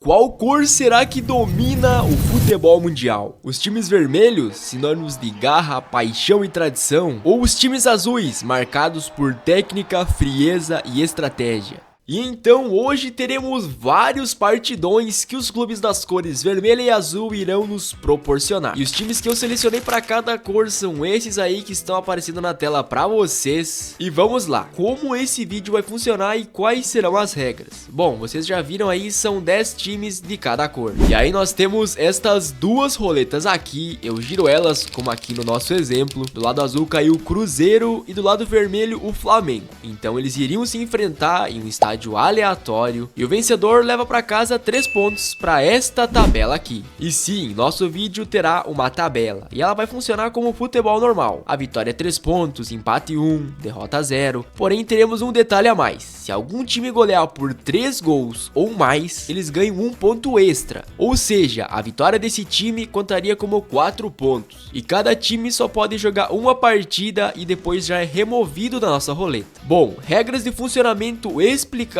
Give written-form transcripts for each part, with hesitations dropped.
Qual cor será que domina o futebol mundial? Os times vermelhos, sinônimos de garra, paixão e tradição? Ou os times azuis, marcados por técnica, frieza e estratégia? E então hoje teremos vários partidões que os clubes das cores vermelha e azul irão nos proporcionar. E os times que eu selecionei para cada cor são esses aí que estão aparecendo na tela para vocês. E vamos lá, como esse vídeo vai funcionar e quais serão as regras? Bom, vocês já viram aí, são 10 times de cada cor. E aí nós temos estas duas roletas aqui, eu giro elas como aqui no nosso exemplo. Do lado azul caiu o Cruzeiro e do lado vermelho o Flamengo. Então eles iriam se enfrentar em um estádio aleatório e o vencedor leva para casa 3 pontos para esta tabela aqui. E sim, nosso vídeo terá uma tabela e ela vai funcionar como futebol normal. A vitória é 3 pontos, empate 1, derrota 0. Porém teremos um detalhe a mais: se algum time golear por 3 gols ou mais, eles ganham 1 ponto extra. Ou seja, a vitória desse time contaria como 4 pontos. E cada time só pode jogar uma partida e depois já é removido da nossa roleta. Bom, regras de funcionamento explicadas.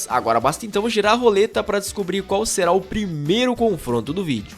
Agora basta então girar a roleta para descobrir qual será o primeiro confronto do vídeo.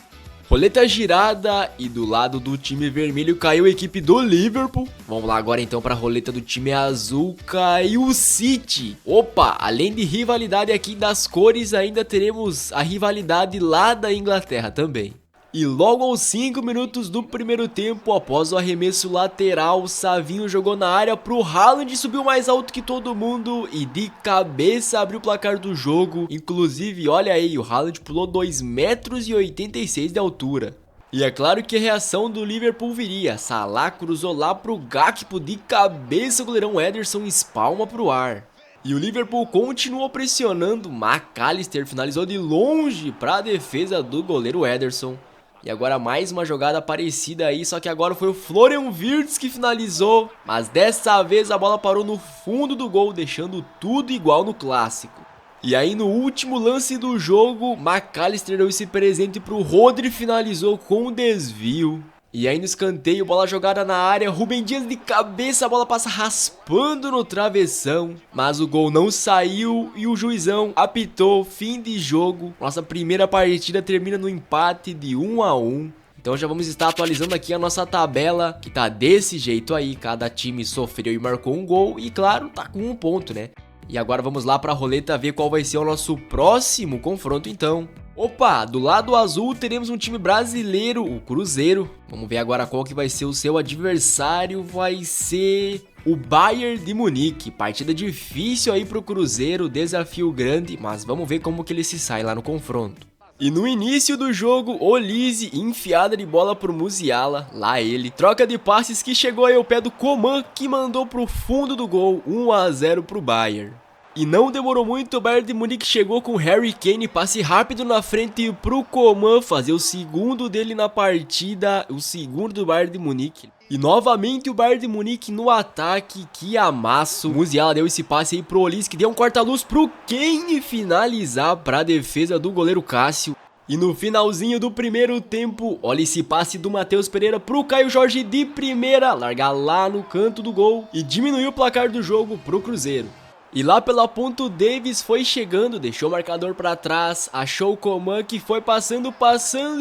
Roleta girada e do lado do time vermelho caiu a equipe do Liverpool. Vamos lá agora então para a roleta do time azul, caiu o City. Opa, além de rivalidade aqui das cores, ainda teremos a rivalidade lá da Inglaterra também. E logo aos 5 minutos do primeiro tempo, após o arremesso lateral, o Savinho jogou na área pro Haaland, subiu mais alto que todo mundo e de cabeça abriu o placar do jogo. Inclusive, olha aí, o Haaland pulou 2,86 m de altura. E é claro que a reação do Liverpool viria. Salah cruzou lá pro Gakpo de cabeça, o goleirão Ederson espalma pro ar. E o Liverpool continuou pressionando, McAllister finalizou de longe para a defesa do goleiro Ederson. E agora mais uma jogada parecida aí, só que agora foi o Florian Wirtz que finalizou, mas dessa vez a bola parou no fundo do gol, deixando tudo igual no clássico. E aí no último lance do jogo, McAllister deu esse presente pro Rodri, finalizou com um desvio. E aí no escanteio, bola jogada na área, Rúben Dias de cabeça, a bola passa raspando no travessão, mas o gol não saiu e o juizão apitou fim de jogo. Nossa primeira partida termina no empate de 1 a 1. Então já vamos estar atualizando aqui a nossa tabela, que tá desse jeito aí, cada time sofreu e marcou um gol e claro, tá com 1 ponto, né? E agora vamos lá pra roleta ver qual vai ser o nosso próximo confronto então. Opa, do lado azul teremos um time brasileiro, o Cruzeiro. Vamos ver agora qual que vai ser o seu adversário. Vai ser o Bayern de Munique. Partida difícil aí pro Cruzeiro, desafio grande, mas vamos ver como que ele se sai lá no confronto. E no início do jogo, Olise, enfiada de bola pro Musiala, lá ele. Troca de passes que chegou aí ao pé do Coman, que mandou pro fundo do gol, 1 a 0 pro Bayern. E não demorou muito, o Bayern de Munique chegou com Harry Kane, passe rápido na frente pro Coman, fazer o segundo dele na partida, o segundo do Bayern de Munique. E novamente o Bayern de Munique no ataque, que amasso. O Musiala deu esse passe aí pro Olise, que deu um corta-luz pro Kane finalizar pra defesa do goleiro Cássio. E no finalzinho do primeiro tempo, olha esse passe do Matheus Pereira pro Caio Jorge de primeira, largar lá no canto do gol e diminuiu o placar do jogo pro Cruzeiro. E lá pela ponta o Davis foi chegando, deixou o marcador para trás, achou o Coman que foi passando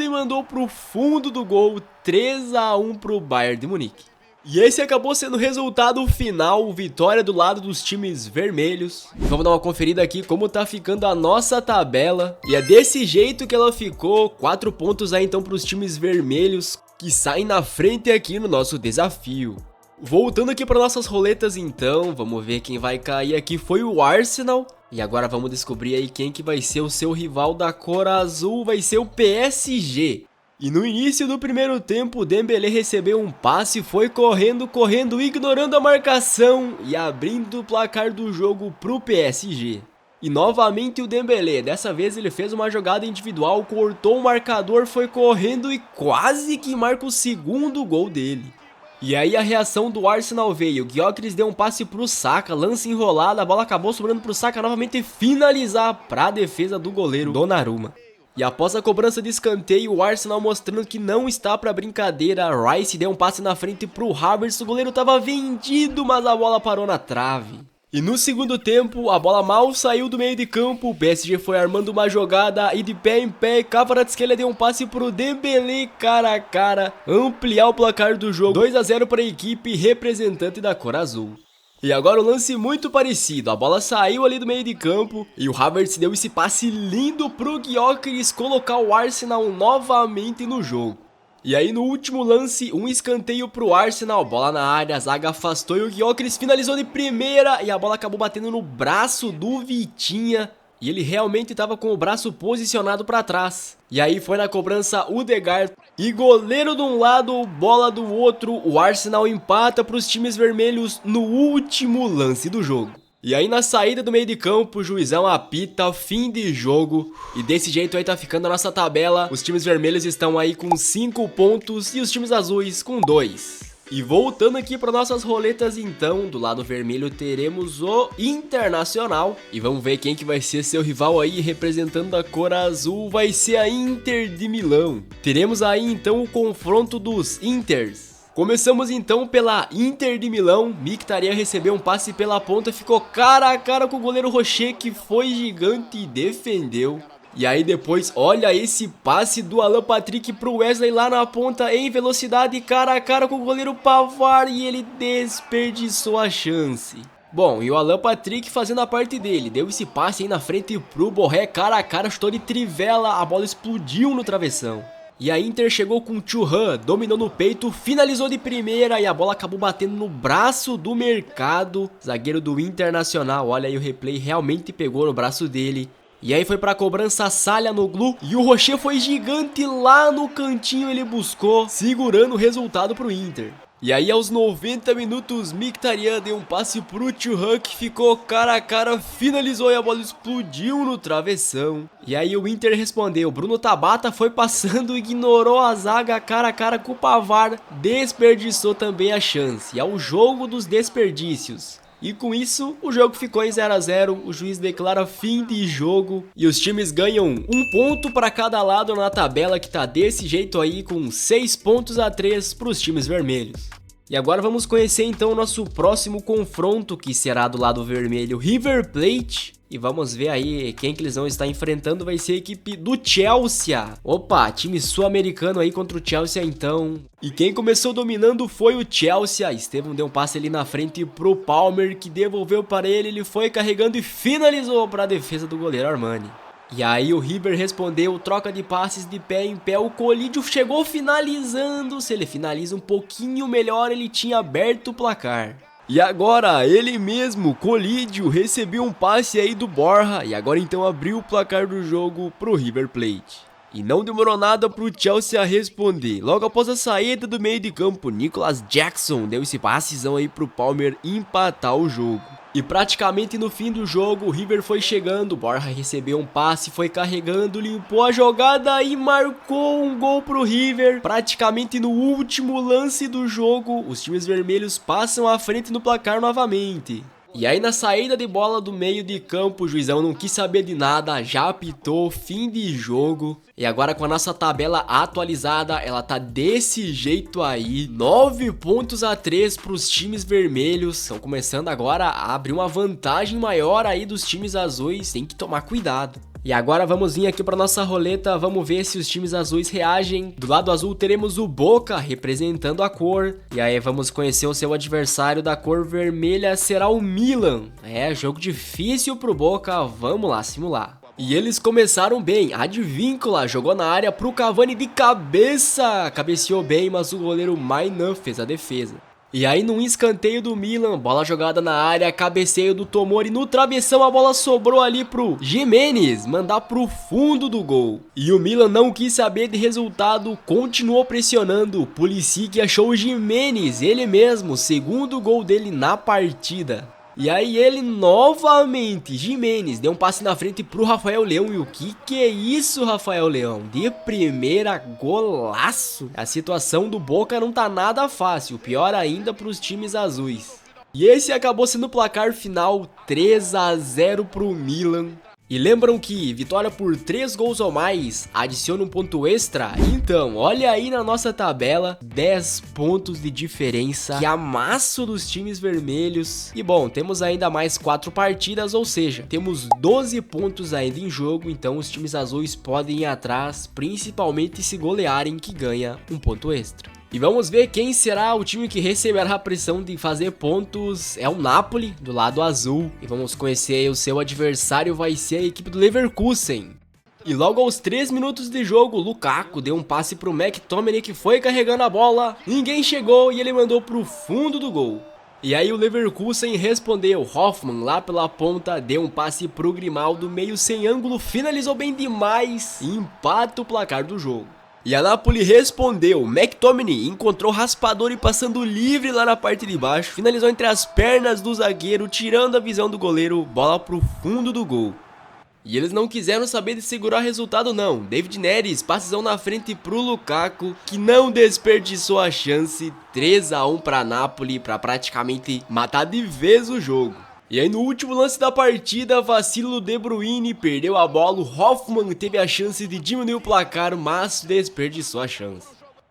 e mandou pro fundo do gol, 3 a 1 pro Bayern de Munique. E esse acabou sendo o resultado final, vitória do lado dos times vermelhos. Vamos dar uma conferida aqui como tá ficando a nossa tabela. E é desse jeito que ela ficou, 4 pontos aí então para os times vermelhos, que saem na frente aqui no nosso desafio. Voltando aqui para nossas roletas então, vamos ver quem vai cair aqui. Foi o Arsenal. E agora vamos descobrir aí quem que vai ser o seu rival da cor azul. Vai ser o PSG. E no início do primeiro tempo, o Dembélé recebeu um passe, foi correndo, ignorando a marcação e abrindo o placar do jogo pro PSG. E novamente o Dembélé, dessa vez ele fez uma jogada individual, cortou o marcador, foi correndo e quase que marca o segundo gol dele. E aí a reação do Arsenal veio, Gyökeres deu um passe pro Saka, lance enrolado, a bola acabou sobrando pro Saka novamente finalizar pra defesa do goleiro Donnarumma. E após a cobrança de escanteio, o Arsenal mostrando que não está pra brincadeira, Rice deu um passe na frente pro Havertz, o goleiro tava vendido, mas a bola parou na trave. E no segundo tempo, a bola mal saiu do meio de campo, o PSG foi armando uma jogada e de pé em pé, Kvaratskhelia deu um passe pro Dembélé cara a cara, ampliar o placar do jogo, 2 a 0 para a equipe representante da cor azul. E agora um lance muito parecido, a bola saiu ali do meio de campo e o Havertz deu esse passe lindo pro Gyökeres colocar o Arsenal novamente no jogo. E aí no último lance, um escanteio pro Arsenal, bola na área, a zaga afastou e o Gyökeres finalizou de primeira e a bola acabou batendo no braço do Vitinha. E ele realmente estava com o braço posicionado para trás. E aí foi na cobrança Odegaard e goleiro de um lado, bola do outro, o Arsenal empata para os times vermelhos no último lance do jogo. E aí na saída do meio de campo, o juizão apita, fim de jogo. E desse jeito aí tá ficando a nossa tabela. Os times vermelhos estão aí com 5 pontos e os times azuis com 2. E voltando aqui para nossas roletas então, do lado vermelho teremos o Internacional. E vamos ver quem que vai ser seu rival aí, representando a cor azul, vai ser a Inter de Milão. Teremos aí então o confronto dos Inters. Começamos então pela Inter de Milão, Mkhitaryan recebeu um passe pela ponta, ficou cara a cara com o goleiro Rocher, que foi gigante e defendeu. E aí depois, olha esse passe do Alan Patrick pro Wesley lá na ponta em velocidade, cara a cara com o goleiro Pavard e ele desperdiçou a chance. Bom, e o Alan Patrick fazendo a parte dele, deu esse passe aí na frente pro Borré, cara a cara, chutou de trivela, a bola explodiu no travessão. E a Inter chegou com o Thuram, dominou no peito, finalizou de primeira e a bola acabou batendo no braço do Mercado, zagueiro do Internacional. Olha aí o replay, realmente pegou no braço dele. E aí foi pra cobrança Çalhanoğlu e o Rocher foi gigante lá no cantinho, ele buscou, segurando o resultado pro Inter. E aí aos 90 minutos, Mkhitaryan deu um passe pro Thuram que ficou cara a cara, finalizou e a bola explodiu no travessão. E aí o Inter respondeu, Bruno Tabata foi passando, ignorou a zaga cara a cara com o Pavard, desperdiçou também a chance. E é o jogo dos desperdícios. E com isso, o jogo ficou em 0 a 0, o juiz declara fim de jogo e os times ganham 1 ponto para cada lado na tabela que tá desse jeito aí, com 6 pontos a 3 para os times vermelhos. E agora vamos conhecer então o nosso próximo confronto, que será do lado vermelho River Plate. E vamos ver aí quem que eles vão estar enfrentando, vai ser a equipe do Chelsea. Opa, time sul-americano aí contra o Chelsea então. E quem começou dominando foi o Chelsea. Estevão deu um passe ali na frente pro Palmer, que devolveu para ele, ele foi carregando e finalizou para a defesa do goleiro Armani. E aí o River respondeu, troca de passes de pé em pé, o Colídio chegou finalizando. Se ele finaliza um pouquinho melhor, ele tinha aberto o placar. E agora, ele mesmo, Colídio, recebeu um passe aí do Borja e agora então abriu o placar do jogo pro River Plate. E não demorou nada pro Chelsea responder. Logo após a saída do meio de campo, Nicolas Jackson deu esse passezão aí pro Palmer empatar o jogo. E praticamente no fim do jogo, o River foi chegando, o Borja recebeu um passe, foi carregando, limpou a jogada e marcou um gol pro River. Praticamente no último lance do jogo, os times vermelhos passam à frente no placar novamente. E aí na saída de bola do meio de campo, o juizão não quis saber de nada, já apitou, fim de jogo. E agora com a nossa tabela atualizada, ela tá desse jeito aí, 9 pontos a 3 para os times vermelhos. Estão começando agora a abrir uma vantagem maior aí dos times azuis, tem que tomar cuidado. E agora vamos vir aqui para nossa roleta, vamos ver se os times azuis reagem. Do lado azul teremos o Boca representando a cor. E aí vamos conhecer o seu adversário da cor vermelha, será o Milan. É, jogo difícil pro Boca, vamos lá simular. E eles começaram bem, Advíncula jogou na área pro Cavani de cabeça. Cabeceou bem, mas o goleiro Mainan fez a defesa. E aí num escanteio do Milan, bola jogada na área, cabeceio do Tomori no travessão, a bola sobrou ali pro Giménez, mandar pro fundo do gol. E o Milan não quis saber de resultado, continuou pressionando, Pulisic achou o Giménez, ele mesmo, segundo gol dele na partida. E aí ele novamente, Giménez, deu um passe na frente pro Rafael Leão. E o que é isso, Rafael Leão? De primeira, golaço. A situação do Boca não tá nada fácil, pior ainda pros times azuis. E esse acabou sendo o placar final, 3 a 0 pro Milan. E lembram que vitória por 3 gols ou mais adiciona um ponto extra? Então, olha aí na nossa tabela, 10 pontos de diferença, que amasso dos times vermelhos. E bom, temos ainda mais 4 partidas, ou seja, temos 12 pontos ainda em jogo, então os times azuis podem ir atrás, principalmente se golearem, que ganha um ponto extra. E vamos ver quem será o time que receberá a pressão de fazer pontos. É o Napoli, do lado azul. E vamos conhecer aí, o seu adversário vai ser a equipe do Leverkusen. E logo aos 3 minutos de jogo, Lukaku deu um passe pro McTominay, que foi carregando a bola. Ninguém chegou e ele mandou pro fundo do gol. E aí o Leverkusen respondeu, Hoffmann lá pela ponta deu um passe pro Grimaldo, meio sem ângulo, finalizou bem demais e empata o placar do jogo. E a Napoli respondeu, McTominay encontrou raspador e passando livre lá na parte de baixo, finalizou entre as pernas do zagueiro, tirando a visão do goleiro, bola pro fundo do gol. E eles não quiseram saber de segurar resultado não, David Neres, passezão na frente pro Lukaku, que não desperdiçou a chance, 3-1 pra Napoli, pra praticamente matar de vez o jogo. E aí no último lance da partida, vacilo do De Bruyne, perdeu a bola, o Hoffmann teve a chance de diminuir o placar, mas desperdiçou a chance.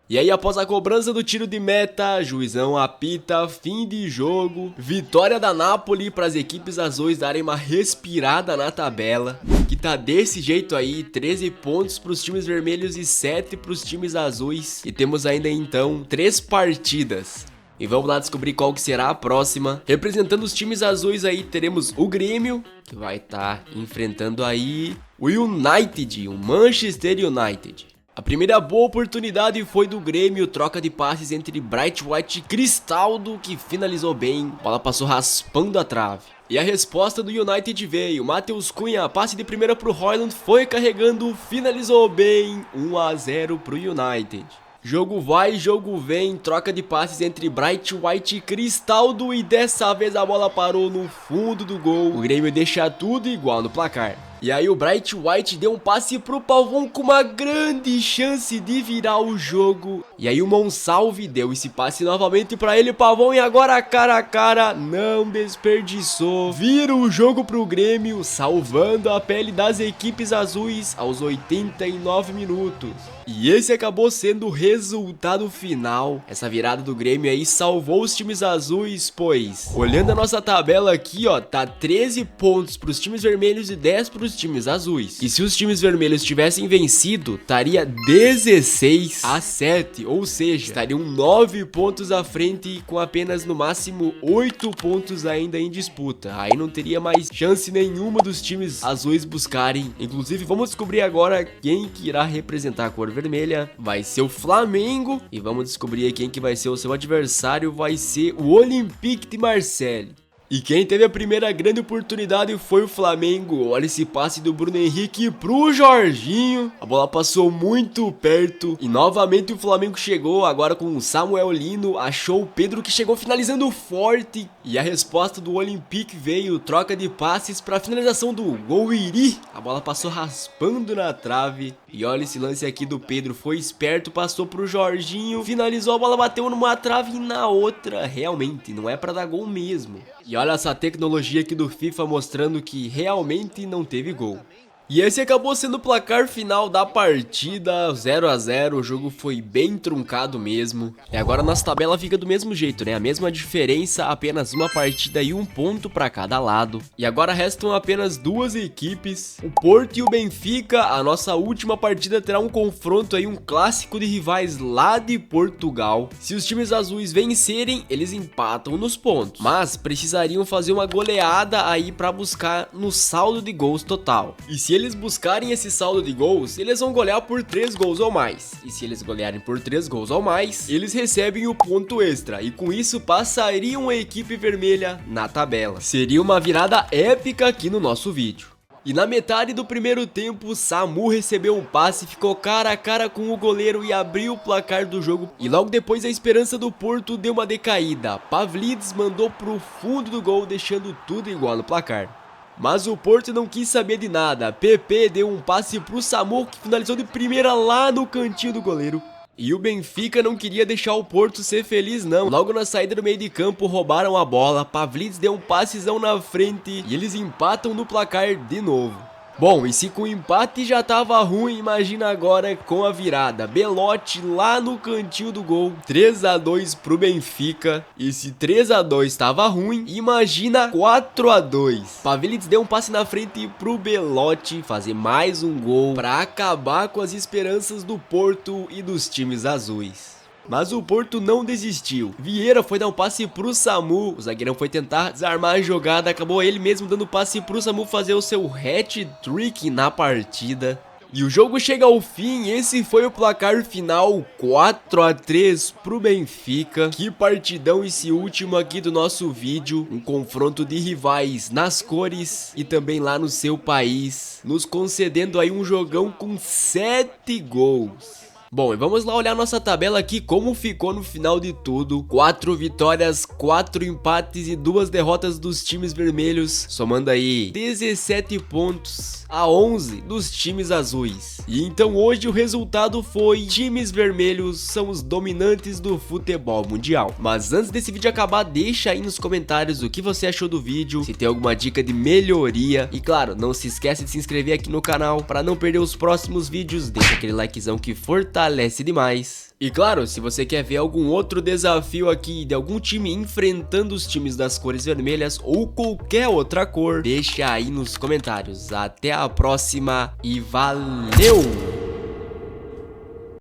E aí após a cobrança do tiro de meta, juizão apita, fim de jogo, vitória da Napoli para as equipes azuis darem uma respirada na tabela, que tá desse jeito aí, 13 pontos para os times vermelhos e 7 para os times azuis, e temos ainda então 3 partidas. E vamos lá descobrir qual que será a próxima. Representando os times azuis aí, teremos o Grêmio, que vai estar enfrentando aí o United, o Manchester United. A primeira boa oportunidade foi do Grêmio, troca de passes entre Bright White e Cristaldo, que finalizou bem, a bola passou raspando a trave. E a resposta do United veio, Matheus Cunha, passe de primeira pro Højlund, foi carregando, finalizou bem, 1-0 pro United. Jogo vai, jogo vem, troca de passes entre Bright White e Cristaldo e dessa vez a bola parou no fundo do gol. O Grêmio deixa tudo igual no placar. E aí o Bright White deu um passe pro Pavon com uma grande chance de virar o jogo. E aí o Monsalve deu esse passe novamente pra ele, Pavon, e agora cara a cara, não desperdiçou. Vira o jogo pro Grêmio, salvando a pele das equipes azuis aos 89 minutos. E esse acabou sendo o resultado final. Essa virada do Grêmio aí salvou os times azuis, pois olhando a nossa tabela aqui, ó, tá 13 pontos pros times vermelhos e 10 pros times azuis. E se os times vermelhos tivessem vencido, estaria 16-7, ou seja, estariam 9 pontos à frente com apenas no máximo 8 pontos ainda em disputa. Aí não teria mais chance nenhuma dos times azuis buscarem. Inclusive, vamos descobrir agora quem que irá representar a cor vermelha. Vai ser o Flamengo. E vamos descobrir quem que vai ser o seu adversário. Vai ser o Olympique de Marseille. E quem teve a primeira grande oportunidade foi o Flamengo. Olha esse passe do Bruno Henrique pro Jorginho. A bola passou muito perto. E novamente o Flamengo chegou agora com o Samuel Lino. Achou o Pedro, que chegou finalizando forte. E a resposta do Olympique veio. Troca de passes para finalização do Gouiri. A bola passou raspando na trave. E olha esse lance aqui do Pedro. Foi esperto, passou pro Jorginho. Finalizou, a bola bateu numa trave e na outra. Realmente, não é para dar gol mesmo. E olha essa tecnologia aqui do FIFA mostrando que realmente não teve gol. E esse acabou sendo o placar final da partida, 0-0, o jogo foi bem truncado mesmo. E agora nossa tabela fica do mesmo jeito, né? A mesma diferença, apenas uma partida e um ponto para cada lado. E agora restam apenas duas equipes, o Porto e o Benfica. A nossa última partida terá um confronto aí, um clássico de rivais lá de Portugal. Se os times azuis vencerem, eles empatam nos pontos, mas precisariam fazer uma goleada aí para buscar no saldo de gols total. E se eles buscarem esse saldo de gols, eles vão golear por 3 gols ou mais. E se eles golearem por 3 gols ou mais, eles recebem o ponto extra. E com isso passariam a equipe vermelha na tabela. Seria uma virada épica aqui no nosso vídeo. E na metade do primeiro tempo, Samu recebeu um passe, ficou cara a cara com o goleiro e abriu o placar do jogo. E logo depois a esperança do Porto deu uma decaída. Pavlidis mandou pro fundo do gol, deixando tudo igual no placar. Mas o Porto não quis saber de nada. PP deu um passe pro Samu, que finalizou de primeira lá no cantinho do goleiro. E o Benfica não queria deixar o Porto ser feliz não. Logo na saída do meio de campo roubaram a bola, Pavlidis deu um passezão na frente e eles empatam no placar de novo. Bom, e se com o empate já tava ruim, imagina agora com a virada. Belotti lá no cantinho do gol, 3-2 pro Benfica. E se 3-2 tava ruim, imagina 4-2. Pavilic deu um passe na frente pro Belotti fazer mais um gol pra acabar com as esperanças do Porto e dos times azuis. Mas o Porto não desistiu. Vieira foi dar um passe pro Samu, o zagueirão foi tentar desarmar a jogada, acabou ele mesmo dando passe pro Samu fazer o seu hat-trick na partida. E o jogo chega ao fim, esse foi o placar final, 4-3 pro Benfica. Que partidão esse último aqui do nosso vídeo, um confronto de rivais nas cores e também lá no seu país, nos concedendo aí um jogão com 7 gols. Bom, e vamos lá olhar nossa tabela aqui, como ficou no final de tudo. 4 vitórias, 4 empates e 2 derrotas dos times vermelhos, somando aí 17 pontos a 11 dos times azuis. E então hoje o resultado foi: times vermelhos são os dominantes do futebol mundial. Mas antes desse vídeo acabar, deixa aí nos comentários o que você achou do vídeo, se tem alguma dica de melhoria. E claro, não se esquece de se inscrever aqui no canal para não perder os próximos vídeos. Deixa aquele likezão que fortalece demais. E claro, se você quer ver algum outro desafio aqui de algum time enfrentando os times das cores vermelhas ou qualquer outra cor, deixa aí nos comentários. Até a próxima e valeu!